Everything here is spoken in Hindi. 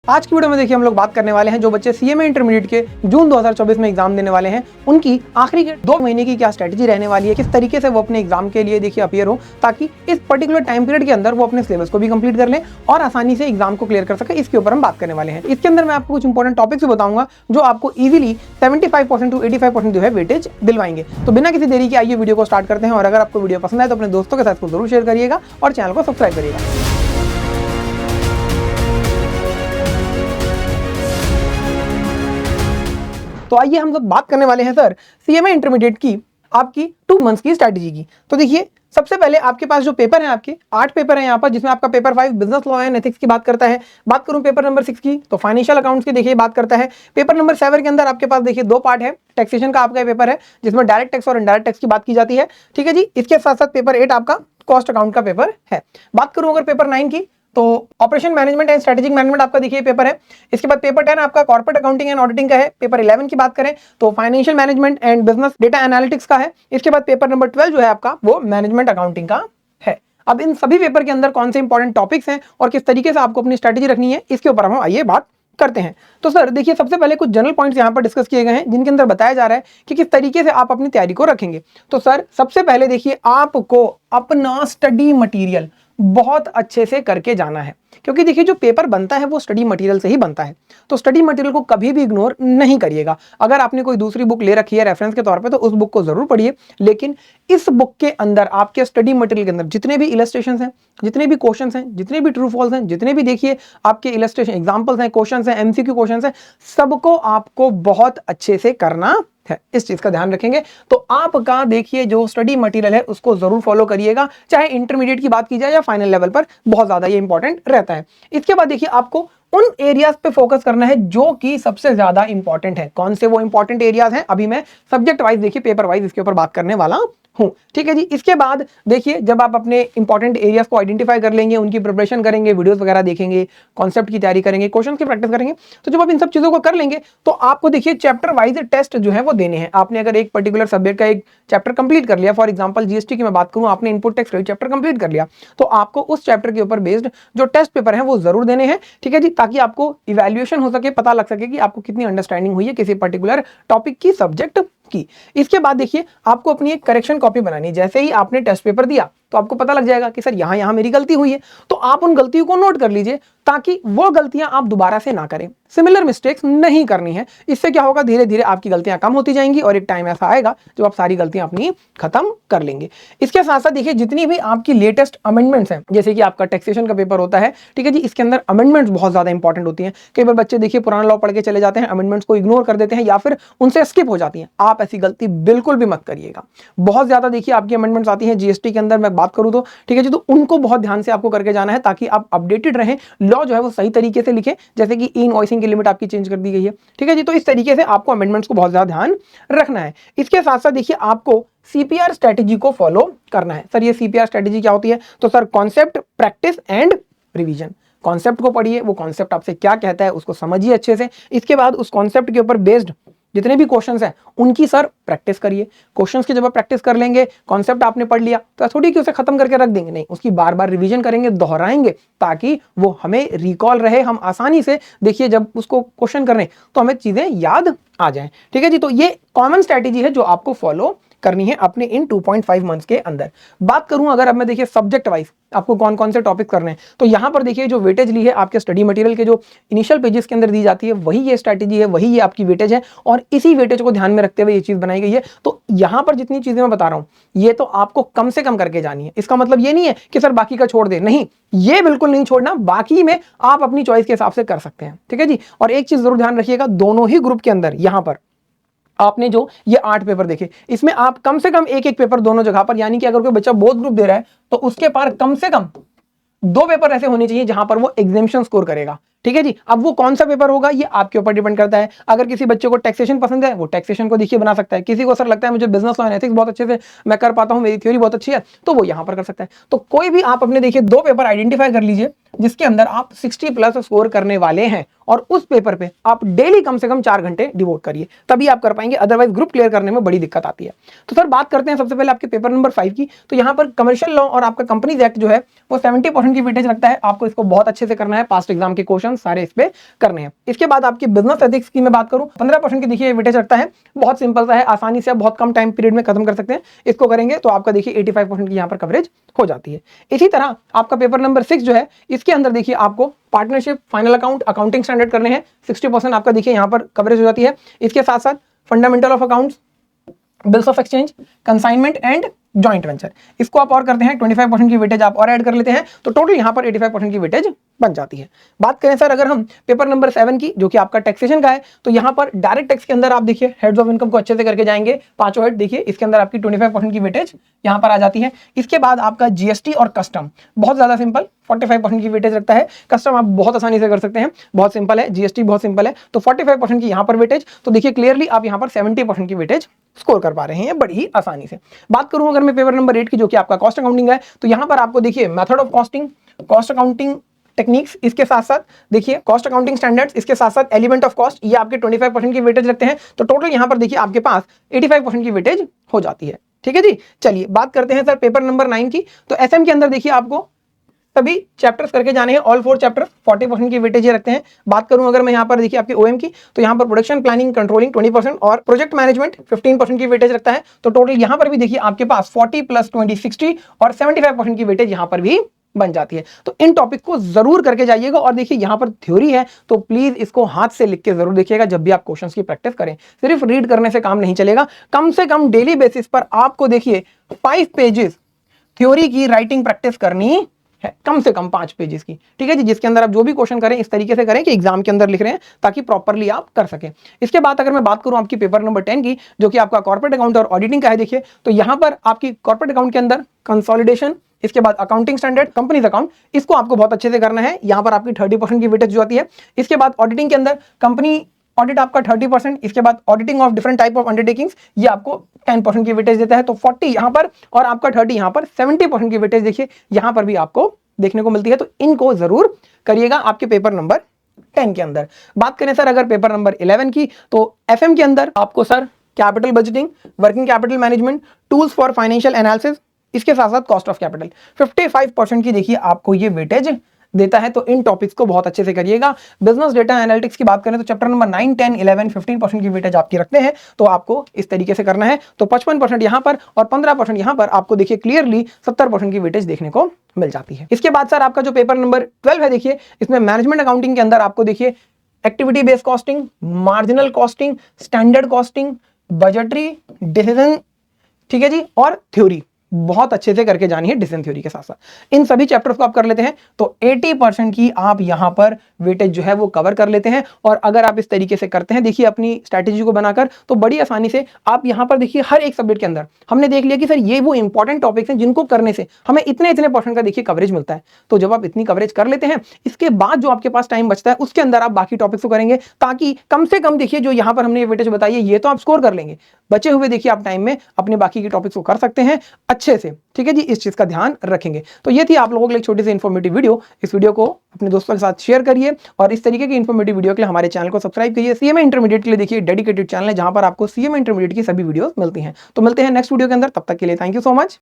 आज की वीडियो में देखिए हम लोग बात करने वाले हैं जो बच्चे सीएमए इंटरमीडिएट के जून 2024 में एग्जाम देने वाले हैं उनकी आखिरी के 2 महीने की क्या स्ट्रेटजी रहने वाली है, किस तरीके से वो अपने एग्जाम के लिए देखिए अपियर हो ताकि इस पर्टिकुलर टाइम पीरियड के अंदर वो अपने सिलेबस को भी कंप्लीट कर लें और आसानी से एग्जाम को क्लियर कर सके। इसके ऊपर हम बात करने वाले हैं। इसके अंदर मैं आपको कुछ इंपॉर्टेंट टॉपिक्स भी बताऊंगा जो आपको इजीली 75% टू 85% जो है वेटेज दिलवाएंगे। तो बिना किसी देरी के आइए वीडियो को स्टार्ट करते हैं और अगर आपको वीडियो पसंद आए तो अपने दोस्तों के साथ इसको जरूर शेयर करिएगा और चैनल को सब्सक्राइब करिएगा। तो आइए हम लोग बात करने वाले हैं सर सीएमए इंटरमीडिएट की आपकी 2 मंथ्स की स्ट्रैटेजी की। तो देखिए सबसे पहले आपके पास जो पेपर है, आपके 8 पेपर है यहाँ पर, जिसमें आपका paper 5 business law and ethics की बात करता है। बात करूं पेपर नंबर 6 की तो फाइनेंशियल अकाउंट्स की देखिए बात करता है। पेपर नंबर 7 के अंदर आपके पास देखिए 2 पार्ट है। टैक्सेशन का आपका पेपर है जिसमें डायरेक्ट टैक्स और इनडायरेक्ट टैक्स की बात की जाती है, ठीक है जी। इसके साथ साथ पेपर 8 आपका कॉस्ट अकाउंट का पेपर है। बात करूं अगर पेपर 9 की तो operation management and strategic management आपका देखिए पेपर है। इसके बाद पेपर 10 आपका कॉर्पोरेट अकाउंटिंग एंड ऑडिटिंग का है। पेपर 11 की बात करें तो financial management and business data analytics का है। इसके बाद पेपर नंबर 12 जो है आपका वो मैनेजमेंट अकाउंटिंग का है। अब इन सभी पेपर के अंदर कौन से इंपॉर्टेंट टॉपिक्स हैं और किस तरीके से आपको अपनी स्ट्रेटेजी रखनी है, इसके ऊपर हम आइए बात करते हैं। तो सर देखिए सबसे पहले कुछ जनरल पॉइंट्स यहाँ पर डिस्कस किए गए हैं जिनके अंदर बताया जा रहा है कि किस तरीके से आप अपनी तैयारी को रखेंगे। तो सर सबसे पहले देखिए आपको अपना स्टडी मटेरियल बहुत अच्छे से करके जाना है, क्योंकि देखिए जो पेपर बनता है वो स्टडी मटेरियल से ही बनता है। तो स्टडी मटेरियल को कभी भी इग्नोर नहीं करिएगा। अगर आपने कोई दूसरी बुक ले रखी है रेफरेंस के तौर पे तो उस बुक को जरूर पढ़िए, लेकिन इस बुक के अंदर आपके स्टडी मटेरियल के अंदर जितने भी इलस्ट्रेशंस हैं, जितने भी क्वेश्चंस हैं, जितने भी ट्रू फॉल्स हैं, जितने भी देखिए आपके इलस्ट्रेशन एग्जांपल्स हैं, क्वेश्चंस हैं, एमसीक्यू क्वेश्चंस हैं, सबको आपको बहुत अच्छे से करना है। इस चीज का ध्यान रखेंगे तो आपका देखिए जो स्टडी मटेरियल है उसको जरूर फॉलो करिएगा, चाहे इंटरमीडिएट की बात की जाए या फाइनल लेवल पर, बहुत ज्यादा ये इंपॉर्टेंट रहता है। इसके बाद देखिए आपको उन एरियाज पे फोकस करना है जो कि सबसे ज्यादा इंपॉर्टेंट है। कौन से वो इंपॉर्टेंट एरियाज हैं अभी मैं सब्जेक्ट वाइज देखिए पेपर वाइज इसके ऊपर बात करने वाला हूं, ठीक है जी। इसके बाद देखिए जब आप अपने इंपॉर्टेंट एरियाज को आइडेंटिफाई कर लेंगे, उनकी प्रिपरेशन करेंगे, वीडियोस वगैरह देखेंगे, कॉन्सेप्ट की तैयारी करेंगे, क्वेश्चन की प्रैक्टिस करेंगे, तो जब आप इन सब चीजों को कर लेंगे तो आपको देखिए चैप्टर वाइज टेस्ट जो है वो देने हैं। आपने अगर एक पर्टिकुलर सब्जेक्ट का एक चैप्टर कंप्लीट कर लिया, फॉर एग्जांपल जीएसटी की मैं बात करूं, आपने इनपुट टैक्स चैप्टर कंप्लीट कर लिया, तो आपको उस चैप्टर के ऊपर बेस्ड जो टेस्ट पेपर है वो जरूर देने हैं, ठीक है जी, ताकि आपको इवैल्यूएशन हो सके, पता लग सके कि आपको कितनी अंडरस्टैंडिंग हुई है किसी पर्टिकुलर टॉपिक की, सब्जेक्ट की। इसके बाद देखिए आपको अपनी एक करेक्शन कॉपी बनानी है। जैसे ही आपने टेस्ट पेपर दिया तो आपको पता लग जाएगा कि सर यहां मेरी गलती हुई है, तो आप उन गलतियों को नोट कर लीजिए ताकि वो गलतियां आप दोबारा से ना करें। सिमिलर मिस्टेक्स नहीं करनी है। इससे क्या होगा, धीरे धीरे आपकी गलतियां कम होती जाएंगी और एक टाइम ऐसा आएगा जब आप सारी गलतियां अपनी खत्म कर लेंगे। इसके साथ साथ देखिए जितनी भी आपकी लेटेस्ट अमेंडमेंट्स हैं, जैसे कि आपका टैक्सेशन का पेपर होता है, ठीक है जी, इसके अंदर अमेंडमेंट्स बहुत ज्यादा इंपॉर्टेंट होती हैं। कई बार बच्चे देखिए पुराना लॉ पढ़ के चले जाते हैं, अमेंडमेंट्स को इग्नोर कर देते हैं या फिर उनसे स्किप हो जाती हैं। आप ऐसी गलती बिल्कुल भी मत करिएगा। बहुत ज्यादा देखिए आपकी अमेंडमेंट्स आती हैं जीएसटी के अंदर मैं बात करूं तो, ठीक है जी, तो उनको बहुत ध्यान से आपको करके जाना है ताकि आप अपडेटेड रहें, लॉ जो है वो सही तरीके से लिखें। जैसे कि ई इनवॉइसिंग की लिमिट आपकी चेंज कर दी गई है, ठीक है जी, तो इस तरीके से आपको अमेंडमेंट्स को बहुत ज्यादा ध्यान रखना है। इसके साथ साथ देखिए आपको सीपीआर स्ट्रेटेजी को फॉलो करना है। सर ये सीपीआर स्ट्रेटेजी क्या होती है? तो sir concept, practice and revision. Concept को पढ़िए, वो कॉन्सेप्ट आपसे क्या कहता है उसको समझिए अच्छे से। इसके बाद उस कॉन्सेप्ट के ऊपर बेस्ड जितने भी क्वेश्चंस हैं उनकी सर प्रैक्टिस करिए। क्वेश्चंस की जब आप प्रैक्टिस कर लेंगे, कॉन्सेप्ट आपने पढ़ लिया तो थोड़ी कि उसे खत्म करके रख देंगे, नहीं, उसकी बार बार रिवीजन करेंगे, दोहराएंगे ताकि वो हमें रिकॉल रहे, हम आसानी से देखिए जब उसको क्वेश्चन कर रहे हैं तो हमें चीजें याद आ जाएं, ठीक है जी। तो ये कॉमन स्ट्रैटेजी है जो आपको फॉलो करनी है अपने इन 2.5 मंथ्स के अंदर। बात करूं अगर अब मैं देखिए सब्जेक्ट वाइज आपको कौन कौन से टॉपिक करने हैं, तो यहां पर देखिए जो वेटेज ली है आपके स्टडी मटेरियल के जो इनिशियल पेजेस के अंदर दी जाती है वही ये स्ट्रैटेजी है, वही ये आपकी वेटेज है और इसी वेटेज को ध्यान में रखते हुए ये चीज बनाई गई है। तो यहां पर जितनी चीजें मैं बता रहा हूं ये तो आपको कम से कम करके जानी है। इसका मतलब ये नहीं है कि सर बाकी का छोड़ दे, नहीं, ये बिल्कुल नहीं छोड़ना, बाकी में आप अपनी चॉइस के हिसाब से कर सकते हैं, ठीक है जी। और एक चीज जरूर ध्यान रखिएगा, दोनों ही ग्रुप के अंदर यहां पर आपने जो ये 8 पेपर देखे इसमें आप कम से कम एक पेपर दोनों जगह पर, यानी कि अगर कोई बच्चा बोथ ग्रुप दे रहा है तो उसके पास कम से कम 2 पेपर ऐसे होने चाहिए जहां पर वो एग्जेम्पशन स्कोर करेगा, ठीक है जी। अब वो कौन सा पेपर होगा ये आपके ऊपर डिपेंड करता है। अगर किसी बच्चे को टैक्सेशन पसंद है वो टैक्सेशन को देखिए बना सकता है, किसी को सर लगता है मुझे बिजनेस लॉ एंड एथिक्स बहुत अच्छे से मैं कर पाता हूं, मेरी थ्योरी बहुत अच्छी है, तो वो यहां पर कर सकता है। तो कोई भी आप अपने देखिए 2 पेपर आइडेंटिफाई कर लीजिए जिसके अंदर आप 60+ स्कोर करने वाले हैं और उस पेपर पे आप डेली कम से कम 4 घंटे डिवोट करिए, तभी आप कर पाएंगे, अदरवाइज ग्रुप क्लियर करने में बड़ी दिक्कत आती है। तो सर बात करते हैं सबसे पहले आपके पेपर नंबर 5 की। तो यहाँ पर कमर्शियल लॉ और आपका कंपनीज एक्ट जो है वो 70% की वेटेज रखता है। आपको इसको बहुत अच्छे से करना है, पास्ट एग्जाम के क्वेश्चन सारे इस पे करने हैं। इसके बाद आपकी बिजनेस एथिक्स की मैं बात करूं, 15% की देखिए वेटेज रखता है। बहुत सिंपल सा है, आसानी से आप बहुत कम टाइम पीरियड में खत्म कर सकते हैं। इसको करेंगे तो आपका देखिए 85% की यहाँ पर कवरेज हो जाती है। इसी तरह आपका पेपर नंबर 6 जो है, इसके अंदर देखिए आपको partnership, final account, accounting standard करने हैं। 60% आपका देखिए यहाँ पर कवरेज हो जाती है। इसके साथ साथ fundamental of accounts, bills of exchange, consignment and joint venture, इसको आप और करते हैं 25% की वेटेज आप और ऐड कर लेते हैं, तो टोटल यहां पर 85% की वेटेज बन जाती है। बात करें सर अगर हम पेपर नंबर 7 की, जो कि आपका टैक्सेशन का है, तो यहां पर डायरेक्ट टैक्स के अंदर आप देखिए हेड्स ऑफ इनकम को अच्छे से करके जाएंगे। पांचों हेड देखिए, इसके अंदर आपकी 25% की वेटेज यहां पर आ जाती है। इसके बाद आपका जीएसटी और कस्टम, बहुत ज्यादा सिंपल, 45% की वेटेज रखता है। कस्टम आप बहुत आसानी से कर सकते हैं, बहुत सिंपल है। जीएसटी बहुत सिंपल है, तो 45% की यहां पर वेटेज। तो देखिए क्लियरली आप यहां पर 70% की वेटेज स्कोर कर पा रहे हैं बड़ी ही आसानी से। बात करूं अगर मैं पेपर नंबर 8 की, जो कि आपका कॉस्ट अकाउंटिंग है, तो यहां पर आपको देखिए method of costing, cost accounting techniques, इसके साथ साथ देखिए कॉस्ट अकाउंटिंग स्टैंडर्ड्स, इसके साथ साथ एलिमेंट ऑफ कॉस्ट, ये आपके 25% की वेटेज रखते हैं। तो टोटल यहां पर देखिए आपके पास 85% की वेटेज हो जाती है। ठीक है जी, चलिए बात करते हैं सर पेपर नंबर 9 की। तो एसएम के अंदर देखिए आपको सभी चैप्टर्स करके जाने हैं, ऑल 4 चैप्टर्स 40% की वेटेज रखते हैं। बात करूं अगर मैं यहां पर देखिए आपके ओएम की, तो यहां पर प्रोडक्शन प्लानिंग कंट्रोलिंग 20% और प्रोजेक्ट मैनेजमेंट 15% की वेटेज रखता है। तो टोटल यहां पर भी देखिए आपके पास 40 + 20 60 और 75% की वेटेज यहां पर भी बन जाती है। तो इन टॉपिक को जरूर करके जाइएगा। और देखिए यहां पर थ्योरी है, तो प्लीज इसको हाथ से लिख के जरूर देखिएगा जब भी आप क्वेश्चंस की प्रैक्टिस करें। सिर्फ रीड करने से काम नहीं चलेगा, कम से कम डेली बेसिस पर आपको देखिए 5 पेजेस थ्योरी की राइटिंग प्रैक्टिस करनी है, कम से कम 5 पेजेस की। ठीक है जी, जिसके अंदर आप जो भी क्वेश्चन करें इस तरीके से करें कि एग्जाम के अंदर लिख रहे हैं, ताकि प्रॉपर्ली आप कर सकें। इसके बाद अगर मैं बात करूं आपकी पेपर नंबर 10 की, जो कि आपका कॉर्पोरेट अकाउंट और ऑडिटिंग का है, देखिए तो यहां पर आपकी कॉर्पोरेट अकाउंट के अंदर कंसोलिडेशन, इसके बाद अकाउंटिंग स्टैंडर्ड, कंपनीज अकाउंट, इसको आपको बहुत अच्छे से करना है। यहां पर आपकी 30% की वेटेज जो आती है। इसके बाद ऑडिटिंग के अंदर कंपनी ऑडिट आपका 30%, इसके बाद auditing of different type of undertakings, ये आपको 10% की वेटेज देता है। तो 40 यहां पर और आपका 30 यहां पर, 70% की वेटेज देखिए यहां पर भी आपको देखने को मिलती है। तो इनको जरूर करिएगा आपके पेपर नंबर 10 के अंदर। बात करें सर अगर पेपर नंबर 11 की, तो एफएम के अंदर आपको sir capital budgeting, working capital management, tools for financial analysis, इसके साथ साथ कॉस्ट ऑफ कैपिटल, 55% की देखिए आपको ये वेटेज देता है। तो इन टॉपिक्स को बहुत अच्छे से करिएगा। बिजनेस डेटा एनालिटिक्स की बात करें तो चैप्टर नंबर 9, 10, 11, 15% की वेटेज आपकी रखते हैं। तो आपको इस तरीके से करना है। तो 55% यहां पर और 15% यहां पर आपको देखिए क्लियरली 70% की वेटेज देखने को मिल जाती है। इसके बाद सर आपका जो पेपर नंबर 12 है, देखिए इसमें मैनेजमेंट अकाउंटिंग के अंदर आपको देखिए activity based costing, marginal costing, standard costing, budgetary decision, ठीक है जी, और थ्योरी बहुत अच्छे से करके जानी है डिसीजन थ्योरी के साथ साथ। इन सभी चैप्टर्स को आप कर लेते हैं तो 80% की आप यहां पर वेटेज जो है वो कवर कर लेते हैं। और अगर आप इस तरीके से करते हैं देखिए अपनी स्ट्रैटेजी को बनाकर, तो बड़ी आसानी से आप यहां पर देखिए हर एक सब्जेक्ट के अंदर हमने देख लिया कि सर ये वो इंपॉर्टेंट टॉपिक्स हैं जिनको करने से हमें इतने इतने % का देखिए कवरेज मिलता है। तो जब आप इतनी कवरेज कर लेते हैं, इसके बाद जो आपके पास टाइम बचता है उसके अंदर आप बाकी टॉपिक्स को करेंगे, ताकि कम से कम देखिए जो यहां पर हमने वेटेज बताई है ये तो आप स्कोर कर लेंगे, बचे हुए देखिए आप टाइम में अपने बाकी के टॉपिक्स को कर सकते हैं अच्छे से। ठीक है जी, इस चीज का ध्यान रखेंगे। तो ये थी आप लोगों के लिए छोटी सी इन्फॉर्मेटिव वीडियो। इस वीडियो को अपने दोस्तों के साथ शेयर करिए और इस तरीके की इन्फॉर्मेटिव वीडियो के लिए हमारे चैनल को सब्सक्राइब करिए। सीएमए इंटरमीडिएट के लिए देखिए डेडिकेटेड चैनल है जहां पर आपको सीएमए इंटरमीडिएट की सभी वीडियोस मिलती हैं। तो मिलते हैं नेक्स्ट वीडियो के अंदर, तब तक के लिए थैंक यू सो मच।